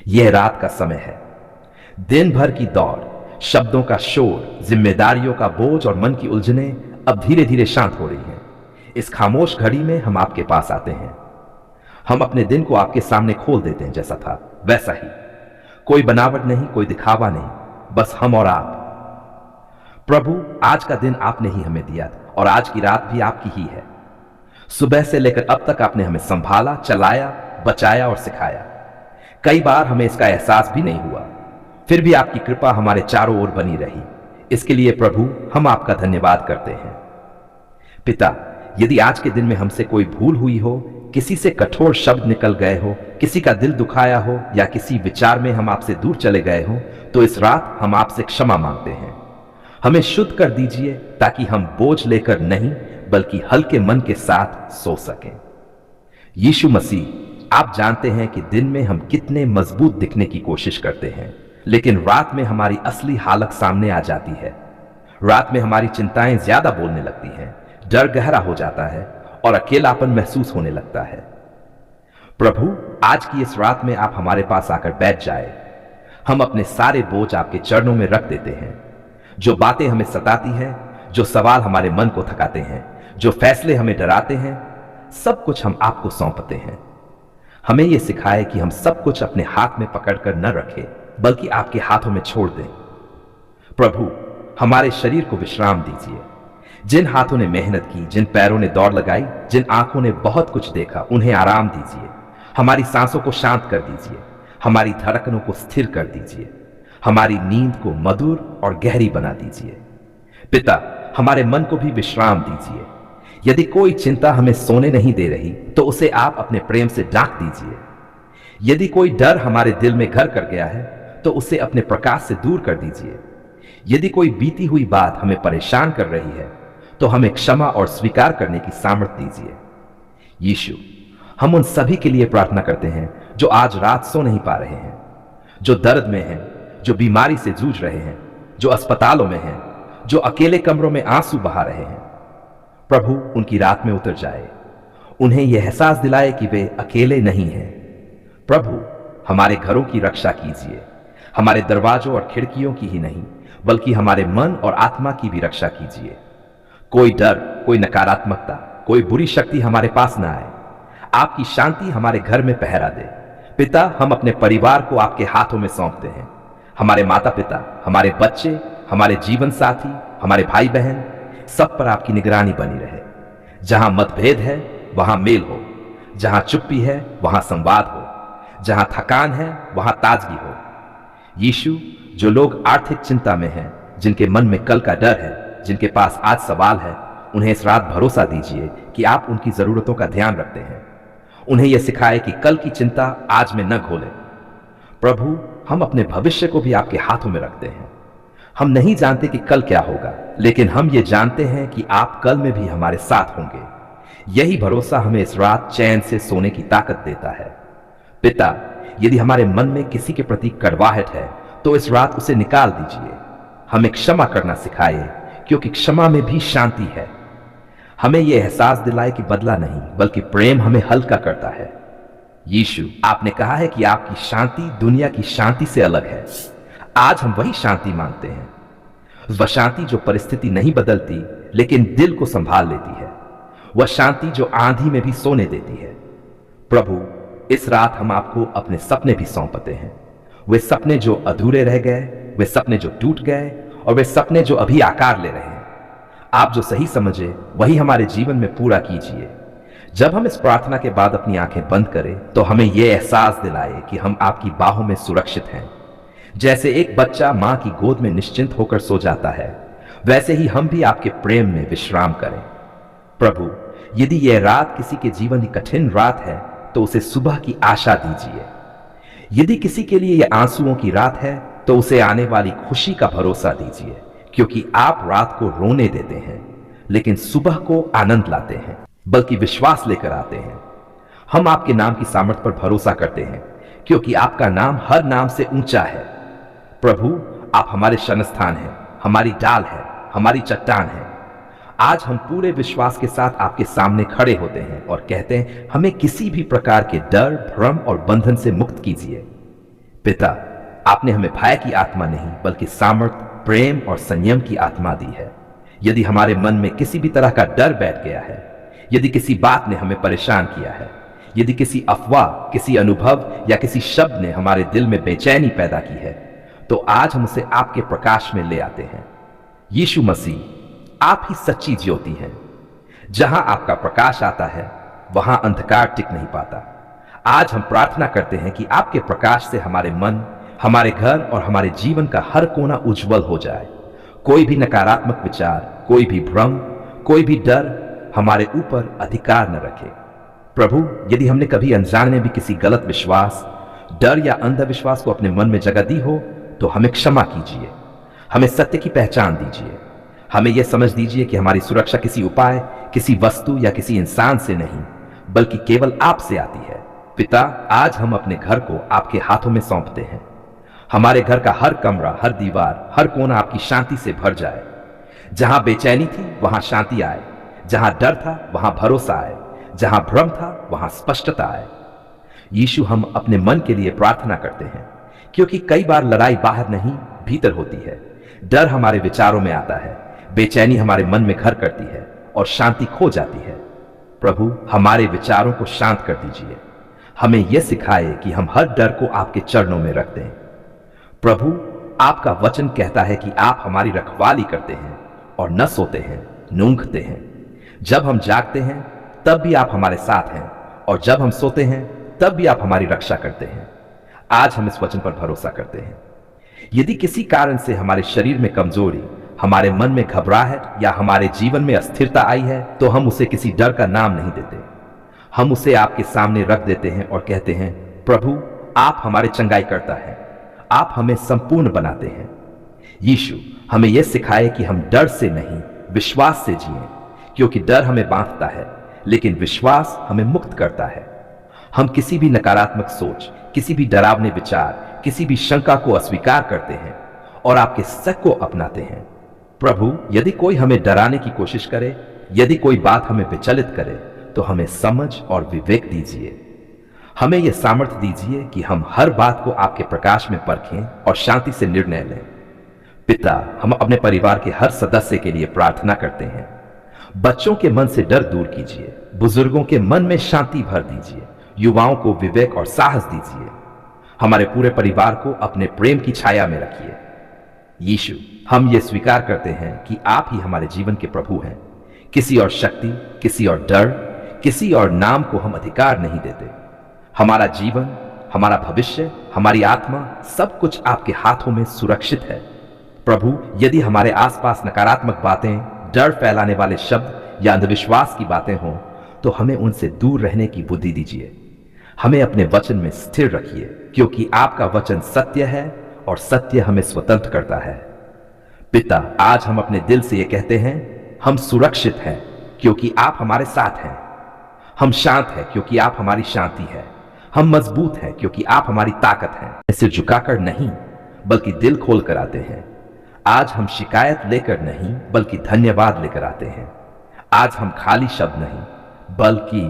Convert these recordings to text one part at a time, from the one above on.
यह रात का समय है। दिन भर की दौड़, शब्दों का शोर, जिम्मेदारियों का बोझ और मन की उलझनें अब धीरे धीरे शांत हो रही हैं। इस खामोश घड़ी में हम आपके पास आते हैं। हम अपने दिन को आपके सामने खोल देते हैं, जैसा था वैसा ही। कोई बनावट नहीं, कोई दिखावा नहीं, बस हम और आप। प्रभु, आज का दिन आपने ही हमें दिया और आज की रात भी आपकी ही है। सुबह से लेकर अब तक आपने हमें संभाला, चलाया, बचाया और सिखाया। कई बार हमें इसका एहसास भी नहीं हुआ, फिर भी आपकी कृपा हमारे चारों ओर बनी रही। इसके लिए प्रभु हम आपका धन्यवाद करते हैं। पिता, यदि आज के दिन में हमसे कोई भूल हुई हो, किसी से कठोर शब्द निकल गए हो, किसी का दिल दुखाया हो या किसी विचार में हम आपसे दूर चले गए हो, तो इस रात हम आपसे क्षमा मांगते हैं। हमें शुद्ध कर दीजिए ताकि हम बोझ लेकर नहीं बल्कि हल्के मन के साथ सो सकें। यीशु मसीह, आप जानते हैं कि दिन में हम कितने मजबूत दिखने की कोशिश करते हैं, लेकिन रात में हमारी असली हालत सामने आ जाती है। रात में हमारी चिंताएं ज्यादा बोलने लगती हैं, डर गहरा हो जाता है और अकेलापन महसूस होने लगता है। प्रभु, आज की इस रात में आप हमारे पास आकर बैठ जाए। हम अपने सारे बोझ आपके चरणों में रख देते हैं। जो बातें हमें सताती हैं, जो सवाल हमारे मन को थकाते हैं, जो फैसले हमें डराते हैं, सब कुछ हम आपको सौंपते हैं। हमें यह सिखाए कि हम सब कुछ अपने हाथ में पकड़कर न रखें, बल्कि आपके हाथों में छोड़ दें। प्रभु, हमारे शरीर को विश्राम दीजिए। जिन हाथों ने मेहनत की, जिन पैरों ने दौड़ लगाई, जिन आंखों ने बहुत कुछ देखा, उन्हें आराम दीजिए। हमारी सांसों को शांत कर दीजिए, हमारी धड़कनों को स्थिर कर दीजिए, हमारी नींद को मधुर और गहरी बना दीजिए। पिता, हमारे मन को भी विश्राम दीजिए। यदि कोई चिंता हमें सोने नहीं दे रही, तो उसे आप अपने प्रेम से ढांक दीजिए। यदि कोई डर हमारे दिल में घर कर गया है, तो उसे अपने प्रकाश से दूर कर दीजिए। यदि कोई बीती हुई बात हमें परेशान कर रही है, तो हमें क्षमा और स्वीकार करने की सामर्थ्य दीजिए। यीशु, हम उन सभी के लिए प्रार्थना करते हैं जो आज रात सो नहीं पा रहे हैं, जो दर्द में हैं, जो बीमारी से जूझ रहे हैं, जो अस्पतालों में हैं, जो अकेले कमरों में आंसू बहा रहे हैं। प्रभु, उनकी रात में उतर जाए, उन्हें यह एहसास दिलाए कि वे अकेले नहीं हैं। प्रभु, हमारे घरों की रक्षा कीजिए। हमारे दरवाजों और खिड़कियों की ही नहीं, बल्कि हमारे मन और आत्मा की भी रक्षा कीजिए। कोई डर, कोई नकारात्मकता, कोई बुरी शक्ति हमारे पास ना आए। आपकी शांति हमारे घर में पहरा दे। पिता, हम अपने परिवार को आपके हाथों में सौंपते हैं। हमारे माता पिता, हमारे बच्चे, हमारे जीवन साथी, हमारे भाई बहन, सब पर आपकी निगरानी बनी रहे। जहां मतभेद है वहां मेल हो, जहां चुप्पी है वहां संवाद हो, जहां थकान है वहां ताजगी हो। यीशु, जो लोग आर्थिक चिंता में हैं, जिनके मन में कल का डर है, जिनके पास आज सवाल है, उन्हें इस रात भरोसा दीजिए कि आप उनकी जरूरतों का ध्यान रखते हैं। उन्हें यह सिखाए कि कल की चिंता आज में न घोले। प्रभु, हम अपने भविष्य को भी आपके हाथों में रखते हैं। हम नहीं जानते कि कल क्या होगा, लेकिन हम ये जानते हैं कि आप कल में भी हमारे साथ होंगे। यही भरोसा हमें इस रात चैन से सोने की ताकत देता है। पिता, यदि हमारे मन में किसी के प्रति कड़वाहट है, तो इस रात उसे निकाल दीजिए। हमें क्षमा करना सिखाइए, क्योंकि क्षमा में भी शांति है। हमें यह एहसास दिलाए कि बदला नहीं, बल्कि प्रेम हमें हल्का करता है। यीशु, आपने कहा है कि आपकी शांति दुनिया की शांति से अलग है। आज हम वही शांति मांगते हैं, वह शांति जो परिस्थिति नहीं बदलती लेकिन दिल को संभाल लेती है, वह शांति जो आंधी में भी सोने देती है। प्रभु, इस रात हम आपको अपने सपने भी सौंपते हैं। वे सपने जो अधूरे रह गए, वे सपने जो टूट गए और वे सपने जो अभी आकार ले रहे हैं। आप जो सही समझे वही हमारे जीवन में पूरा कीजिए। जब हम इस प्रार्थना के बाद अपनी आंखें बंद करें, तो हमें यह एहसास दिलाए कि हम आपकी बाहों में सुरक्षित हैं। जैसे एक बच्चा मां की गोद में निश्चिंत होकर सो जाता है, वैसे ही हम भी आपके प्रेम में विश्राम करें। प्रभु, यदि यह रात किसी के जीवन की कठिन रात है, तो उसे सुबह की आशा दीजिए। यदि किसी के लिए यह आंसुओं की रात है, तो उसे आने वाली खुशी का भरोसा दीजिए, क्योंकि आप रात को रोने देते हैं, लेकिन सुबह को आनंद लाते हैं, बल्कि विश्वास लेकर आते हैं। हम आपके नाम की सामर्थ्य पर भरोसा करते हैं, क्योंकि आपका नाम हर नाम से ऊंचा है। प्रभु, आप हमारे शरणस्थान हैं, हमारी ढाल है, हमारी चट्टान है। आज हम पूरे विश्वास के साथ आपके सामने खड़े होते हैं और कहते हैं, हमें किसी भी प्रकार के डर, भ्रम और बंधन से मुक्त कीजिए। पिता, आपने हमें भय की आत्मा नहीं बल्कि सामर्थ्य, प्रेम और संयम की आत्मा दी है। यदि हमारे मन में किसी भी तरह का डर बैठ गया है, यदि किसी बात ने हमें परेशान किया है, यदि किसी अफवाह, किसी अनुभव या किसी शब्द ने हमारे दिल में बेचैनी पैदा की है, तो आज हम उसे आपके प्रकाश में ले आते हैं। यीशु मसीह, आप ही सच्ची ज्योति हैं। जहां आपका प्रकाश आता है, वहां अंधकार टिक नहीं पाता। आज हम प्रार्थना करते हैं कि आपके प्रकाश से हमारे मन, हमारे घर और हमारे जीवन का हर कोना उज्जवल हो जाए। कोई भी नकारात्मक विचार, कोई भी भ्रम, कोई भी डर हमारे ऊपर अधिकार न रखे। प्रभु, यदि हमने कभी अनजाने में भी किसी गलत विश्वास, डर या अंधविश्वास को अपने मन में जगह दी हो, तो हमें क्षमा कीजिए। हमें सत्य की पहचान दीजिए। हमें यह समझ दीजिए कि हमारी सुरक्षा किसी उपाय, किसी वस्तु या किसी इंसान से नहीं, बल्कि केवल आपसे आती है। पिता, आज हम अपने घर को आपके हाथों में सौंपते हैं। हमारे घर का हर कमरा, हर दीवार, हर कोना आपकी शांति से भर जाए। जहां बेचैनी थी, वहां शांति आए। जहां डर था, वहां भरोसा आए। जहां भ्रम था, वहां स्पष्टता आए। यीशु, हम अपने मन के लिए प्रार्थना करते हैं, क्योंकि कई बार लड़ाई बाहर नहीं, भीतर होती है। डर हमारे विचारों में आता है, बेचैनी हमारे मन में घर करती है और शांति खो जाती है। प्रभु, हमारे विचारों को शांत कर दीजिए। हमें यह सिखाए कि हम हर डर को आपके चरणों में रख दें। प्रभु, आपका वचन कहता है कि आप हमारी रखवाली करते हैं और न सोते हैं, न ऊँघते हैं। जब हम जागते हैं, तब भी आप हमारे साथ हैं, और जब हम सोते हैं, तब भी आप हमारी रक्षा करते हैं। आज हम इस वचन पर भरोसा करते हैं। यदि किसी कारण से हमारे शरीर में कमजोरी, हमारे मन में घबराहट या हमारे जीवन में अस्थिरता आई है, तो हम उसे किसी डर का नाम नहीं देते। हम उसे आपके सामने रख देते हैं और कहते हैं, प्रभु, आप हमारे चंगाई करता है। आप हमें संपूर्ण बनाते हैं। यीशु, हमें यह सिखाए कि हम डर से नहीं, विश्वास से जिएं, क्योंकि डर हमें बांधता है, लेकिन विश्वास हमें मुक्त करता है। हम किसी भी नकारात्मक सोच, किसी भी डरावने विचार, किसी भी शंका को अस्वीकार करते हैं और आपके सत्य को अपनाते हैं। प्रभु, यदि कोई हमें डराने की कोशिश करे, यदि कोई बात हमें विचलित करे, तो हमें समझ और विवेक दीजिए। हमें यह सामर्थ्य दीजिए कि हम हर बात को आपके प्रकाश में परखें और शांति से निर्णय लें। पिता, हम अपने परिवार के हर सदस्य के लिए प्रार्थना करते हैं। बच्चों के मन से डर दूर कीजिए, बुजुर्गों के मन में शांति भर दीजिए, युवाओं को विवेक और साहस दीजिए। हमारे पूरे परिवार को अपने प्रेम की छाया में रखिए। यीशु, हम ये स्वीकार करते हैं कि आप ही हमारे जीवन के प्रभु हैं। किसी और शक्ति, किसी और डर, किसी और नाम को हम अधिकार नहीं देते। हमारा जीवन, हमारा भविष्य, हमारी आत्मा, सब कुछ आपके हाथों में सुरक्षित है। प्रभु, यदि हमारे आसपास नकारात्मक बातें, डर फैलाने वाले शब्द या अंधविश्वास की बातें हों, तो हमें उनसे दूर रहने की बुद्धि दीजिए। हमें अपने वचन में स्थिर रखिए, क्योंकि आपका वचन सत्य है और सत्य हमें स्वतंत्र करता है। पिता, आज हम अपने दिल से ये कहते हैं, हम सुरक्षित हैं क्योंकि आप हमारे साथ हैं। हम शांत हैं क्योंकि आप हमारी शांति है। हम मजबूत हैं क्योंकि आप हमारी ताकत हैं। सिर झुकाकर नहीं, बल्कि दिल खोलकर आते हैं। आज हम शिकायत लेकर नहीं, बल्कि धन्यवाद लेकर आते हैं। आज हम खाली शब्द नहीं, बल्कि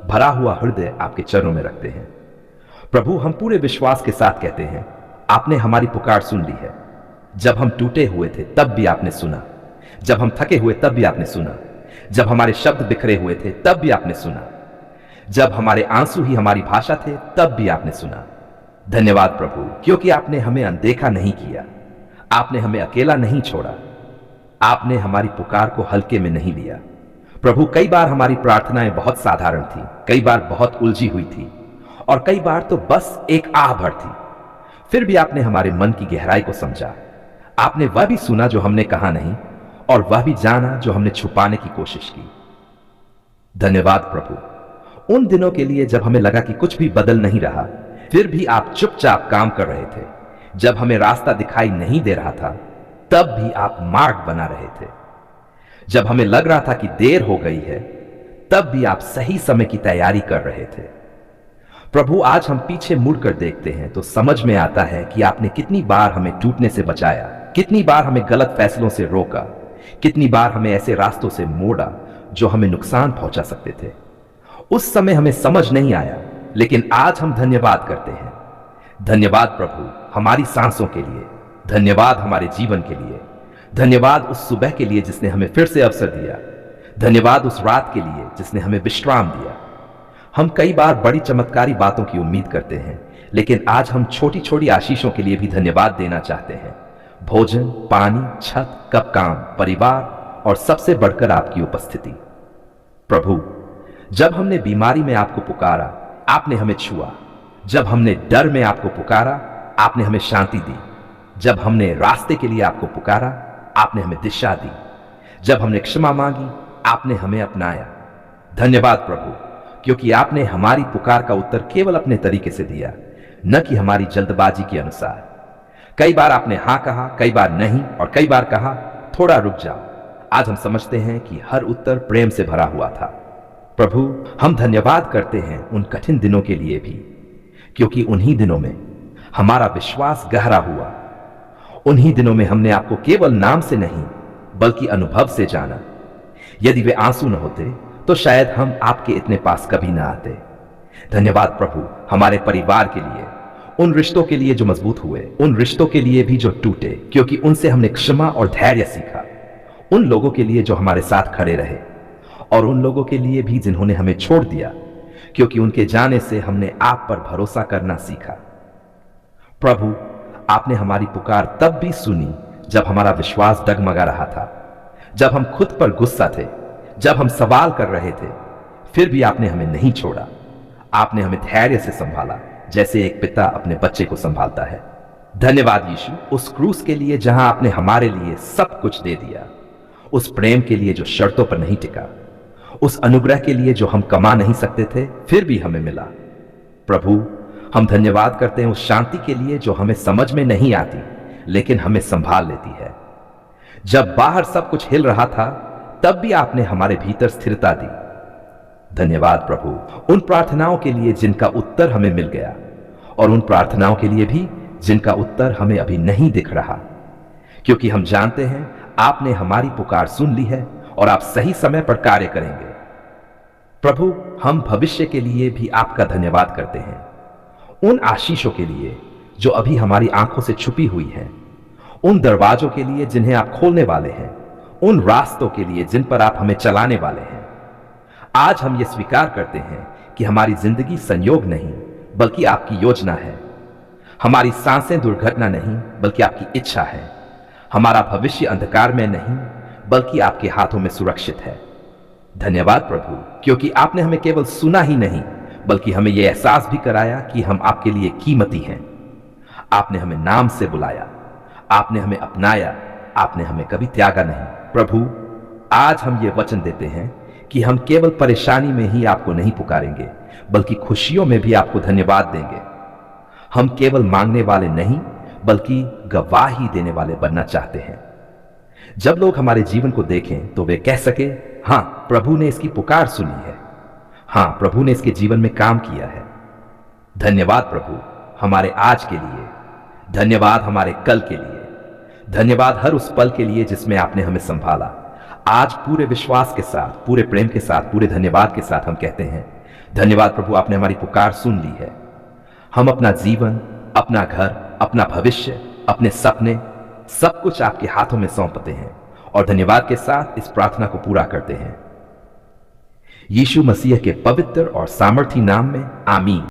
भरा हुआ हृदय आपके चरणों में रखते हैं। प्रभु, हम पूरे विश्वास के साथ कहते हैं, आपने हमारी पुकार सुन ली है। जब हम टूटे हुए थे, तब भी आपने सुना। जब हम थके हुए, तब भी आपने सुना। जब हमारे शब्द बिखरे हुए थे, तब भी आपने सुना। जब हमारे आंसू ही हमारी भाषा थे, तब भी आपने सुना। धन्यवाद प्रभु, क्योंकि आपने हमें अनदेखा नहीं किया। आपने हमें अकेला नहीं छोड़ा। आपने हमारी पुकार को हल्के में नहीं लिया। प्रभु, कई बार हमारी प्रार्थनाएं बहुत साधारण थी, कई बार बहुत उलझी हुई थी, और कई बार तो बस एक आह भर थी। फिर भी आपने हमारे मन की गहराई को समझा। आपने वह भी सुना जो हमने कहा नहीं, और वह भी जाना जो हमने छुपाने की कोशिश की। धन्यवाद प्रभु, उन दिनों के लिए जब हमें लगा कि कुछ भी बदल नहीं रहा, फिर भी आप चुपचाप काम कर रहे थे। जब हमें रास्ता दिखाई नहीं दे रहा था, तब भी आप मार्ग बना रहे थे। जब हमें लग रहा था कि देर हो गई है, तब भी आप सही समय की तैयारी कर रहे थे। प्रभु, आज हम पीछे मुड़कर देखते हैं तो समझ में आता है कि आपने कितनी बार हमें टूटने से बचाया, कितनी बार हमें गलत फैसलों से रोका, कितनी बार हमें ऐसे रास्तों से मोड़ा जो हमें नुकसान पहुंचा सकते थे। उस समय हमें समझ नहीं आया, लेकिन आज हम धन्यवाद करते हैं। धन्यवाद प्रभु हमारी सांसों के लिए, धन्यवाद हमारे जीवन के लिए, धन्यवाद उस सुबह के लिए जिसने हमें फिर से अवसर दिया, धन्यवाद उस रात के लिए जिसने हमें विश्राम दिया। हम कई बार बड़ी चमत्कारी बातों की उम्मीद करते हैं, लेकिन आज हम छोटी छोटी आशीषों के लिए भी धन्यवाद देना चाहते हैं। भोजन, पानी, छत, कब काम, परिवार और सबसे बढ़कर आपकी उपस्थिति। प्रभु, जब हमने बीमारी में आपको पुकारा, आपने हमें छुआ। जब हमने डर में आपको पुकारा, आपने हमें शांति दी। जब हमने रास्ते के लिए आपको पुकारा, आपने हमें दिशा दी। जब हमने क्षमा मांगी, आपने हमें अपनाया। धन्यवाद प्रभु, क्योंकि आपने हमारी पुकार का उत्तर केवल अपने तरीके से दिया, न कि हमारी जल्दबाजी के अनुसार। कई बार आपने हां कहा, कई बार नहीं, और कई बार कहा थोड़ा रुक जाओ। आज हम समझते हैं कि हर उत्तर प्रेम से भरा हुआ था। प्रभु, हम धन्यवाद करते हैं उन कठिन दिनों के लिए भी, क्योंकि उन्हीं दिनों में हमारा विश्वास गहरा हुआ। उन्हीं दिनों में हमने आपको केवल नाम से नहीं बल्कि अनुभव से जाना। यदि वे आंसू न होते तो शायद हम आपके इतने पास कभी ना आते। धन्यवाद प्रभु हमारे परिवार के लिए, उन रिश्तों के लिए जो मजबूत हुए, उन रिश्तों के लिए भी जो टूटे, क्योंकि उनसे हमने क्षमा और धैर्य सीखा। उन लोगों के लिए जो हमारे साथ खड़े रहे, और उन लोगों के लिए भी जिन्होंने हमें छोड़ दिया, क्योंकि उनके जाने से हमने आप पर भरोसा करना सीखा। प्रभु, आपने हमारी पुकार तब भी सुनी जब हमारा विश्वास डगमगा रहा था, जब हम खुद पर गुस्सा थे, जब हम सवाल कर रहे थे, फिर भी आपने हमें नहीं छोड़ा। आपने हमें धैर्य से संभाला, जैसे एक पिता अपने बच्चे को संभालता है। धन्यवाद यीशु उस क्रूस के लिए जहां आपने हमारे लिए सब कुछ दे दिया, उस प्रेम के लिए जो शर्तों पर नहीं टिका, उस अनुग्रह के लिए जो हम कमा नहीं सकते थे फिर भी हमें मिला। प्रभु, हम धन्यवाद करते हैं उस शांति के लिए जो हमें समझ में नहीं आती लेकिन हमें संभाल लेती है। जब बाहर सब कुछ हिल रहा था तब भी आपने हमारे भीतर स्थिरता दी। धन्यवाद प्रभु उन प्रार्थनाओं के लिए जिनका उत्तर हमें मिल गया, और उन प्रार्थनाओं के लिए भी जिनका उत्तर हमें अभी नहीं दिख रहा, क्योंकि हम जानते हैं आपने हमारी पुकार सुन ली है और आप सही समय पर कार्य करेंगे। प्रभु, हम भविष्य के लिए भी आपका धन्यवाद करते हैं, उन आशीषों के लिए जो अभी हमारी आंखों से छुपी हुई हैं, उन दरवाजों के लिए जिन्हें आप खोलने वाले हैं, उन रास्तों के लिए जिन पर आप हमें चलाने वाले हैं। आज हम ये स्वीकार करते हैं कि हमारी जिंदगी संयोग नहीं बल्कि आपकी योजना है। हमारी सांसें दुर्घटना नहीं बल्कि आपकी इच्छा है। हमारा भविष्य अंधकार में नहीं बल्कि आपके हाथों में सुरक्षित है। धन्यवाद प्रभु, क्योंकि आपने हमें केवल सुना ही नहीं बल्कि हमें यह एहसास भी कराया कि हम आपके लिए कीमती हैं। आपने हमें नाम से बुलाया, आपने हमें अपनाया, आपने हमें कभी त्यागा नहीं। प्रभु, आज हम ये वचन देते हैं कि हम केवल परेशानी में ही आपको नहीं पुकारेंगे बल्कि खुशियों में भी आपको धन्यवाद देंगे। हम केवल मांगने वाले नहीं बल्कि गवाही देने वाले बनना चाहते हैं। जब लोग हमारे जीवन को देखें तो वे कह सके, हां, प्रभु ने इसकी पुकार सुनी है, हां, प्रभु ने इसके जीवन में काम किया है। धन्यवाद प्रभु हमारे आज के लिए, धन्यवाद हमारे कल के लिए, धन्यवाद हर उस पल के लिए जिसमें आपने हमें संभाला। आज पूरे विश्वास के साथ, पूरे प्रेम के साथ, पूरे धन्यवाद के साथ हम कहते हैं, धन्यवाद प्रभु आपने हमारी पुकार सुन ली है। हम अपना जीवन, अपना घर, अपना भविष्य, अपने सपने, सब कुछ आपके हाथों में सौंपते हैं और धन्यवाद के साथ इस प्रार्थना को पूरा करते हैं। यीशु मसीह के पवित्र और सामर्थी नाम में, आमीन।